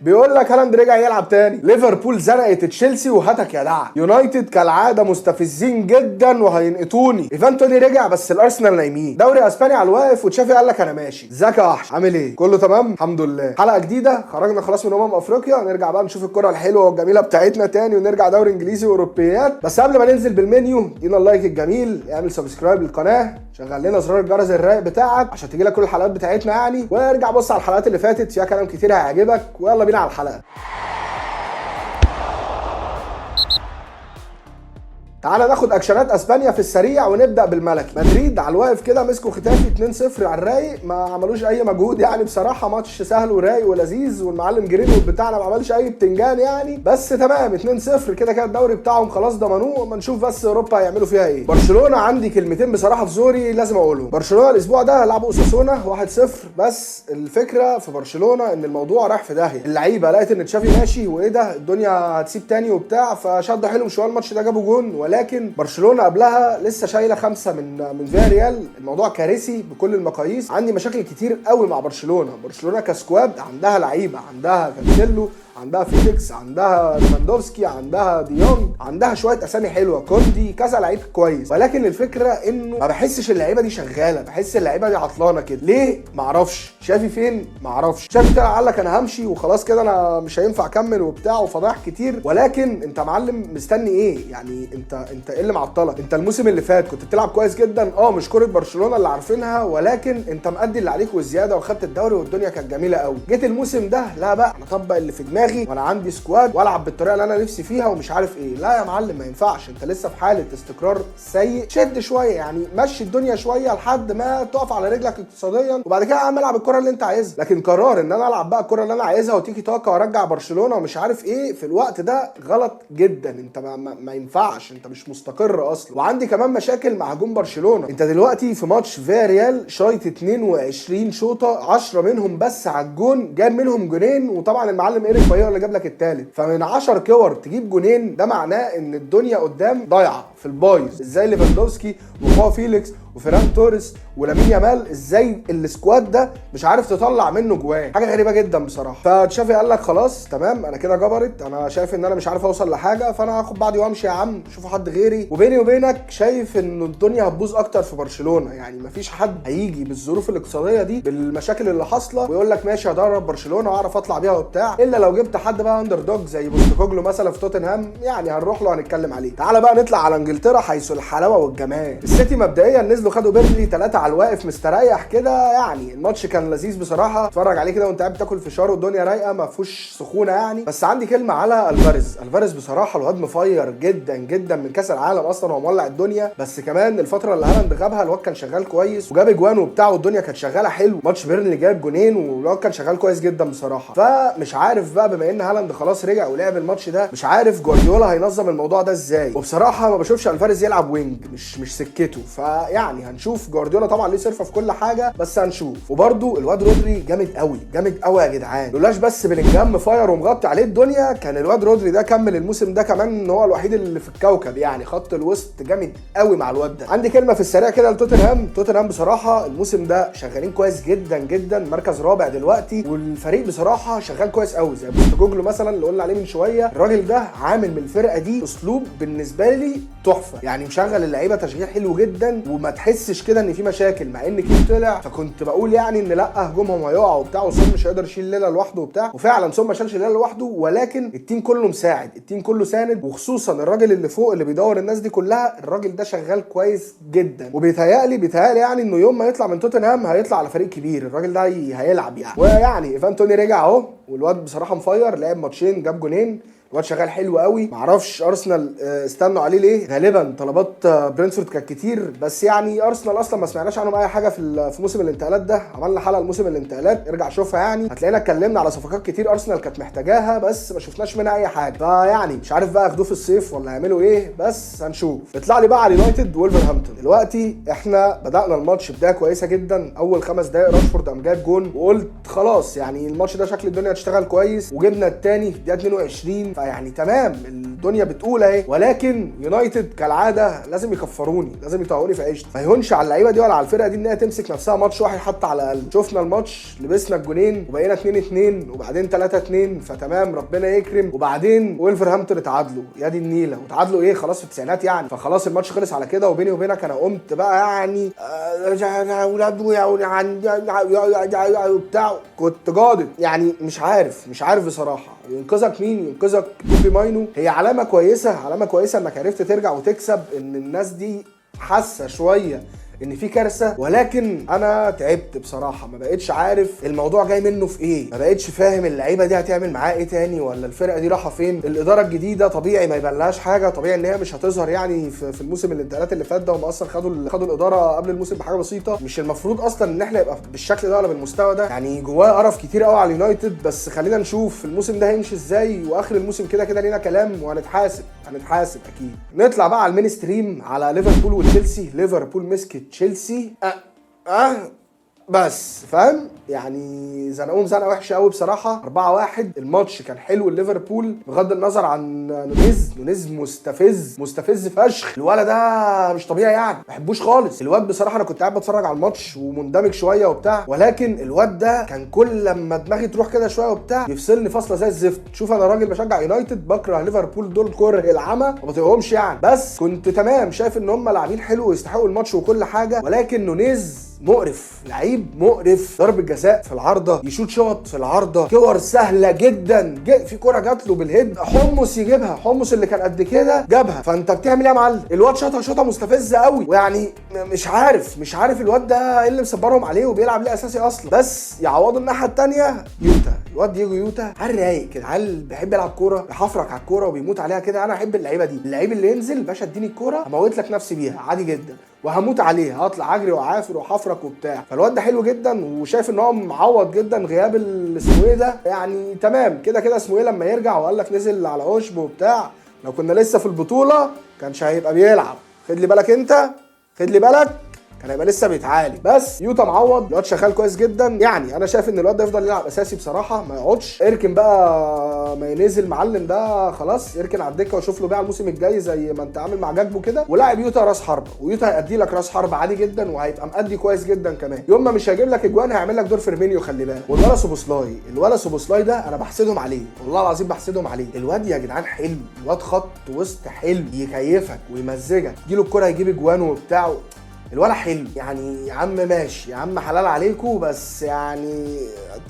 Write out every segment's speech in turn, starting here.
بيقول لك هالاند رجع يلعب تاني. ليفربول زنقت تشيلسي وهتك يا دع. يونايتد كالعاده مستفزين جدا وهينقطوني. ايفان توني رجع بس الارسنال نايمين. دوري اسباني على الواقف وتشافي قال لك انا ماشي. ازيك يا وحش عامل ايه؟ كله تمام الحمد لله. حلقه جديده، خرجنا خلاص من افريقيا، نرجع بقى نشوف الكره الحلوه والجميله بتاعتنا تاني ونرجع دوري انجليزي واوروبيات. بس قبل ما ننزل بالمنيو ادينا اللايك الجميل، اعمل سبسكرايب للقناه، شغل لنا زرار الجرس الرايق بتاعك عشان تجيلك كل الحلقات بتاعتنا يعني، وارجع بص على الحلقات اللي فاتت فيها كلام كتير هيعجبك. ويلا بينا على الحلقه. تعالى ناخد اكشنات اسبانيا في السريع ونبدا بالملكي. مدريد على الواقف كده مسكوا ختافي 2-0 على الرايق، ما عملوش اي مجهود يعني بصراحه. ماتش سهل ورايق ولذيذ، والمعلم جرينوود بتاعنا ما عملش اي بتنجان يعني، بس تمام 2-0 كده كده الدوري بتاعهم خلاص ضمنوه. اما نشوف بس اوروبا هيعملوا فيها ايه. برشلونه عندي كلمتين بصراحه في زوري لازم اقولهم. برشلونه الاسبوع ده لعبوا اوساسونا 1-0، بس الفكره في برشلونه ان الموضوع رايح في داهيه. اللعيبه لقيت ان تشافي ماشي وايه ده الدنيا هتسيب تاني وبتاع، فشدوا حيلهم شويه الماتش ده جابوا جون. ولكن برشلونه قبلها لسه شايله 5 من فياريال. الموضوع كارثي بكل المقاييس. عندي مشاكل كتير قوي مع برشلونه كسكواد. عندها لعيبه، عندها كانسيلو، عندها فيليكس، عندها ليفاندوفسكي، عندها ديونج، عندها شويه اسامي حلوه، كوندي، كذا لعيب كويس. ولكن الفكره انه ما بحسش اللعيبه دي شغاله، بحس اللعيبه دي عطلانه كده. ليه؟ ما اعرفش. شافي فين؟ ما اعرفش. شافي طلع قال لك انا همشي وخلاص كده، انا مش هينفع اكمل وبتاع وفضايح كتير. ولكن انت معلم مستني ايه يعني؟ انت ايه اللي معطلك؟ انت الموسم اللي فات كنت بتلعب كويس جدا، مش كوره برشلونه اللي عارفينها، ولكن انت مأدي اللي عليك والزياده وخدت الدوري والدنيا كانت جميله قوي. جيت الموسم ده لا بقى انا اطبق اللي في دماغي وانا عندي سكواد والعب بالطريقه اللي انا نفسي فيها ومش عارف ايه. لا يا معلم ما ينفعش، انت لسه في حاله استقرار سيء. شد شويه يعني، مشي الدنيا شويه لحد ما تقف على رجلك اقتصاديا، وبعد كده اعمل العب الكره اللي انت عايزها. لكن قرار ان انا العب بقى الكره اللي انا عايزها وتيكي تاكا وارجع برشلونه ومش عارف ايه في الوقت ده غلط جدا. انت ما ينفعش، انت مش مستقر اصلا. وعندي كمان مشاكل مع هجوم برشلونه. انت دلوقتي في ماتش فياريال شايط 22 شوطه، 10 منهم بس على الجون، جاب منهم جونين، وطبعا المعلم ايريك بايو اللي جاب لك الثالث. فمن 10 كور تجيب جونين، ده معناه ان الدنيا قدام ضايعه في البايظ. ازاي ليفاندوفسكي وخوا فيليكس وفيران توريس ولامين يامال، ازاي السكواد ده مش عارف تطلع منه جوان؟ حاجه غريبه جدا بصراحه. فتشافي قال لك خلاص تمام انا كده جبرت، انا شايف ان انا مش عارف اوصل لحاجه، فانا هاخد بعضي وامشي يا عم، شوفوا حد غيري. وبيني وبينك شايف ان الدنيا هتبوظ اكتر في برشلونه. يعني مفيش حد هيجي بالظروف الاقتصاديه دي بالمشاكل اللي حاصله ويقول لك ماشي هدرب برشلونه واعرف اطلع بيها وبتاع، الا لو جبت حد بقى اندر دوج زي بوستكوجلو مثلا في توتنهام، يعني هنروح له هنتكلم عليه. تعال بقى نطلع على انجلترا حيث الحلاوه والجمال. السيتي مبدئيا نزلوا خدوا بيرلي 3 على الواقف مستريح كده. يعني الماتش كان لذيذ بصراحه، اتفرج عليه كده وانت قاعد بتاكل فشار والدنيا رايقه ما فيهوش سخونه يعني. بس عندي كلمه على الفاريز بصراحه، الواد مفير جدا جدا من كاس العالم اصلا، هو مولع الدنيا. بس كمان الفتره اللي هالاند غابها الواد كان شغال كويس وجاب اجوان وبتاع والدنيا كانت شغاله حلو. ماتش بيرلي جاب جونين والواد كان شغال كويس جدا بصراحه. فمش عارف بقى بما ان هالاند خلاص رجع ولعب الماتش ده، مش عارف جوارديولا هينظم الموضوع ده ازاي. وبصراحه ما بشوفش الفاريز يلعب وينج، مش سكته. فيعني هنشوف. جوارديولا طبعا ليه صرفه في كل حاجه بس هنشوف. وبرده الواد رودري جامد قوي جامد قوي يا جدعان. لولاش بس بلينجهام فاير ومغطي عليه الدنيا، كان الواد رودري ده كمل الموسم ده كمان ان هو الوحيد اللي في الكوكب يعني. خط الوسط جامد قوي مع الواد ده. عندي كلمه في السريع كده لتوتنهام بصراحه الموسم ده شغالين كويس جدا جدا، مركز رابع دلوقتي، والفريق بصراحه شغال كويس قوي. زي بوستكوجلو مثلا اللي قلنا عليه من شويه، الراجل ده عامل من الفرقه دي اسلوب بالنسبه لي تحفه يعني. مشغل اللعيبه تشغيل حلو جدا وما تحسش كده ان في مشاكل. مع ان كين طلع فكنت بقول يعني ان لا هجومهم هيقع وبتاع وسون مش هيقدر يشيل الليله لوحده وبتاع، وفعلا سون ما شالش الليله لوحده، ولكن التيم كله مساعد، التيم كله ساند، وخصوصا الراجل اللي فوق اللي بيدور الناس دي كلها، الراجل ده شغال كويس جدا. وبيتهيألي يعني انه يوم ما يطلع من توتنهام هيطلع على فريق كبير. الراجل ده هيلعب يعني. ويعني ايفان توني رجع اهو، والواد بصراحه مفير، لعب ماتشين جاب جونين، الواد شغال حلو قوي. معرفش ارسنال استنوا عليه ليه. غالبا طلبات برينتفورد كانت كتير، بس يعني ارسنال اصلا ما سمعناش عنهم اي حاجه في موسم الانتقالات ده. عملنا حلقه لموسم الانتقالات ارجع شوفها يعني، هتلاقينا اتكلمنا على صفقات كتير ارسنال كانت محتاجاها بس ما شفناش منها اي حاجه. فيعني مش عارف بقى ياخدوه في الصيف ولا هيعملوا ايه، بس هنشوف. اطلع لي بقى على يونايتد وولفرهامبتون. دلوقتي احنا بدانا الماتش بدايه كويسه جدا. اول 5 دقائق راشفورد قام جايب جون وقلت خلاص يعني الماتش ده شكل الدنيا هتشتغل كويس، وجبنا الثاني في دقيقه 22. فيعني تمام والدنيا بتقول اهي، ولكن يونايتد كالعاده لازم يكفروني، لازم يطوعوني في عيشتي. ما يهونش على اللعيبه دي ولا على الفرقه دي ان هي تمسك نفسها ماتش واحد حتى على الاقل. شفنا الماتش لبسنا الجونين وبقينا 2-2 وبعدين 3-2 فتمام ربنا يكرم، وبعدين ويلفرهامبتون اتعادلوا يا دي النيله، وتعادلوا ايه خلاص في التسعينات يعني، فخلاص الماتش خلص على كده. وبيني وبينك انا قمت بقى يعني بتاع كنت جادد يعني، مش عارف بصراحه. ينقذك مين؟ ينقذك كوبي ماينو. هي علامه كويسه انك عرفت ترجع وتكسب، ان الناس دي حاسه شويه ان في كارثه، ولكن انا تعبت بصراحه، ما بقتش عارف الموضوع جاي منه في ايه، ما بقتش فاهم اللعيبه دي هتعمل معاه ايه تاني، ولا الفرقه دي رايحه فين. الاداره الجديده طبيعي ما يبانلهاش حاجه، طبيعي ان هي مش هتظهر يعني في الموسم الانتقالات اللي فات ده، هم اصلا خدوا الاداره قبل الموسم بحاجه بسيطه. مش المفروض اصلا ان احنا يبقى بالشكل ده ولا بالمستوى ده يعني، جواه قرف كتير قوي على اليونايتد. بس خلينا نشوف الموسم ده هيمشي ازاي، واخر الموسم كده كده لينا كلام وهنتحاسب اكيد. نطلع بقى على المين ستريم، على ليفربول وتشيلسي. ليفربول مسكت تشيلسي بس فاهم يعني، زنقوهم زنقه وحشه قوي بصراحه. 4-1 الماتش كان حلو ليفربول بغض النظر عن نونيز مستفز فشخ. الولد ده مش طبيعي يعني، ما بحبوش خالص الواد بصراحه. انا كنت قاعد بتفرج على الماتش ومندمج شويه وبتاع، ولكن الواد ده كان كل لما دماغي تروح كده شويه وبتاع يفصلني فاصله زي الزفت. شوف انا راجل بشجع يونايتد، بكره ليفربول دول كره العمى ما بطيقهمش يعني، بس كنت تمام شايف ان هم لاعبين حلو ويستحقوا الماتش وكل حاجه، ولكن نونيز مقرف، لعيب مقرف. ضرب الجزاء في العارضه، يشوط شوط في العارضه، كور سهله جدا. في كوره جات له بالهيد حمص يجيبها، حمص اللي كان قد كده جابها. فانت بتعمل ايه يا معلم؟ الواد شاطها مستفزه قوي، ويعني مش عارف الواد ده ايه اللي مصبرهم عليه وبيلعب ليه اساسي اصلا. بس يعوضوا الناحيه الثانيه يوتا، الواد ديجو يوتا عيل رايق كده، عيل بيحب يلعب كوره، بيحفرك على الكوره وبيموت عليها كده. انا احب اللعيبه دي، اللعيب اللي ينزل باشا اديني الكوره هموت لك نفسي بيها عادي جدا وهموت عليها، هطلع اجري وعافر وحفرك وبتاع. فالواد ده حلو جدا، وشايف ان هو معوض جدا غياب اسمه ايه ده يعني. تمام كده اسمه ايه لما يرجع وقال لك نزل على عشب وبتاع، لو كنا لسه في البطوله كانش هيبقى بيلعب. خد لي بالك كان هيبقى لسه بيتعالج. بس يوتا معوض، الواد شغال كويس جدا يعني. انا شايف ان الواد ده يفضل يلعب اساسي بصراحه، ما يقعدش. اركن بقى ما ينزل معلم ده خلاص، اركن على الدكه وشوف له بقى الموسم الجاي زي ما انت عامل مع جاكبو كده، ولاعب يوتا راس حربه، ويوتا هيأدي لك راس حربه عادي جدا، وهيبقى مأدي كويس جدا كمان. يوم ما مش هيجيب لك اجوان هيعمل لك دور فيرمينيو، خلي بالك. والولا سوبوسلاي ده انا بحسدهم عليه، والله العظيم بحسدهم عليه. الواد يا جدعان حلو، الواد خط وسط حلو، يكيفك ويمزجك، تجيله الكوره يجيب اجوان وبتاع. الولا حلو يعني. يا عم ماشي يا عم، حلال عليكم، بس يعني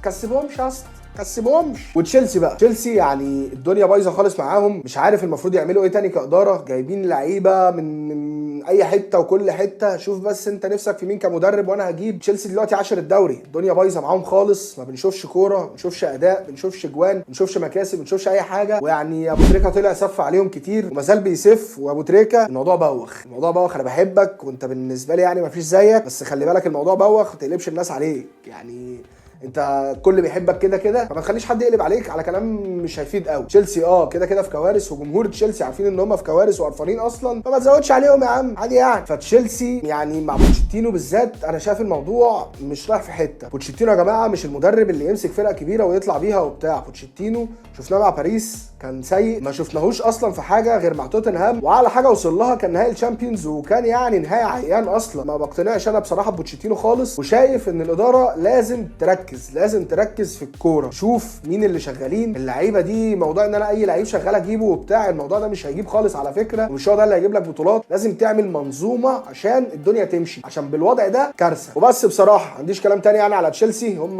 تكسبهمش اصلا، كسبهمش. وتشيلسي بقى، تشيلسي يعني الدنيا بايظه خالص معاهم، مش عارف المفروض يعملوا ايه تاني كاداره. جايبين لعيبه من اي حته وكل حته. شوف بس انت نفسك في مين كمدرب وانا هجيب. تشيلسي دلوقتي 10 الدوري، الدنيا بايظه معاهم خالص، ما بنشوفش كوره، ما بنشوفش اداء، ما بنشوفش جوان، ما بنشوفش مكاسب، ما بنشوفش اي حاجه. ويعني ابو تريكه طلع سف عليهم كتير وما زال بيسف. وابو تريكه الموضوع بوخ، انا بحبك وانت بالنسبه لي يعني ما فيش زيك، بس خلي بالك الموضوع بوخ، ما تقلبش الناس عليك يعني. انت الكل بيحبك كده فما تخليش حد يقلب عليك على كلام مش هيفيد قوي. تشيلسي كده في كوارث، وجمهور تشيلسي عارفين ان هم في كوارث وقرفانين اصلا، فما تزودش عليهم يا عم عادي يعني. فتشيلسي يعني مع بوتشيتينو بالذات انا شايف الموضوع مش رايح في حته. بوتشيتينو يا جماعه مش المدرب اللي يمسك فرقه كبيره ويطلع بيها وبتاع. بوتشيتينو شفناه مع باريس كان سيء، ما شفناهوش اصلا في حاجه غير مع توتنهام، وعلى حاجه وصل لها كان نهائي الشامبيونز، وكان يعني نهائي عيان اصلا. ما بقتنعش انا بصراحه بوتشيتينو خالص، وشايف ان الاداره لازم تركز في الكوره. شوف مين اللي شغالين اللعيبه دي. موضوع ان انا اي لعيب شغال اجيبه وبتاع، الموضوع ده مش هيجيب خالص على فكره، ومش هو ده اللي هيجيب لك بطولات. لازم تعمل منظومه عشان الدنيا تمشي، عشان بالوضع ده كارثه. وبس بصراحه ما عنديش كلام تاني يعني على تشيلسي. هم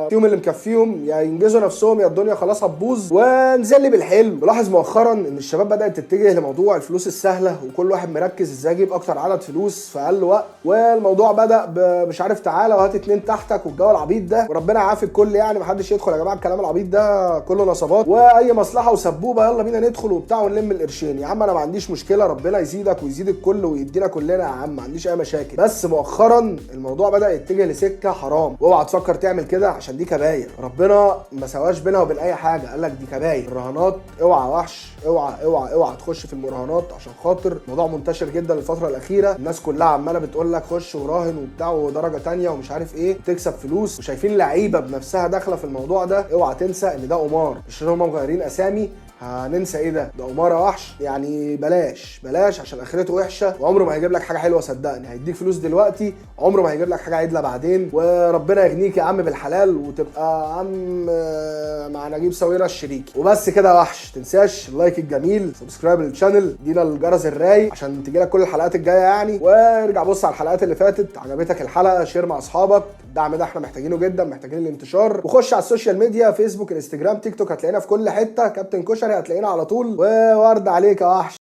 فيهم اللي مكفيهم، يا ينجزوا نفسهم يا الدنيا خلاص هتبوظ. ونزل بالحلم. بلاحظ مؤخرا ان الشباب بدات تتجه لموضوع الفلوس السهله، وكل واحد مركز ازاي يجيب اكتر عدد فلوس في اقل وقت. والموضوع بدا مش عارف تعالى وهات 2 تحتك والجو العبيط ده، وربنا يعافي الكل يعني. محدش يدخل يا جماعه الكلام العبيط ده، كله نصبات واي مصلحه وسبوبه. يلا بينا ندخل وبتاع ونلم القرشين. يا عم انا ما عنديش مشكله، ربنا يزيدك ويزيد الكل ويدينا كلنا يا عم، ما عنديش اي مشاكل. بس مؤخرا الموضوع بدا يتجه لسكه حرام، واوعى تفكر تعمل كده عشان دي كباير. ربنا ما سواش بينها وبين اي حاجه، قال لك دي كباير. الرهانات اوعى وحش، اوعى تخش في المراهنات، عشان خاطر الموضوع منتشر جدا الفتره الاخيره. الناس كلها عماله بتقول لك خش وراهن وبتاع ودرجه تانية ومش عارف ايه وتكسب فلوس، وشايفين لعيبه بنفسها داخله في الموضوع ده. اوعى تنسى ان ده قمار، مش ان هم مغيرين اسامي هننسى ايه ده قمارة وحش يعني. بلاش عشان اخرته وحشه، وعمره ما هيجيب لك حاجه حلوه. صدقني هيديك فلوس دلوقتي، عمره ما هيجيب لك حاجه عدله بعدين. وربنا يغنيك يا عم بالحلال وتبقى عم مع نجيب ساويرس الشريكي. وبس كده يا وحش، تنساش اللايك الجميل، سبسكرايب للشانل، دينا الجرس الرايق عشان تجيلك كل الحلقات الجايه يعني. وارجع بص على الحلقات اللي فاتت. عجبتك الحلقه شير مع اصحابك، الدعم ده احنا محتاجينه جدا، محتاجين الانتشار. وخش على السوشيال ميديا، فيسبوك، انستجرام، تيك توك، هتلاقينا في كل حته. كابتن كشري هتلاقينا على طول. وورد عليك يا وحش.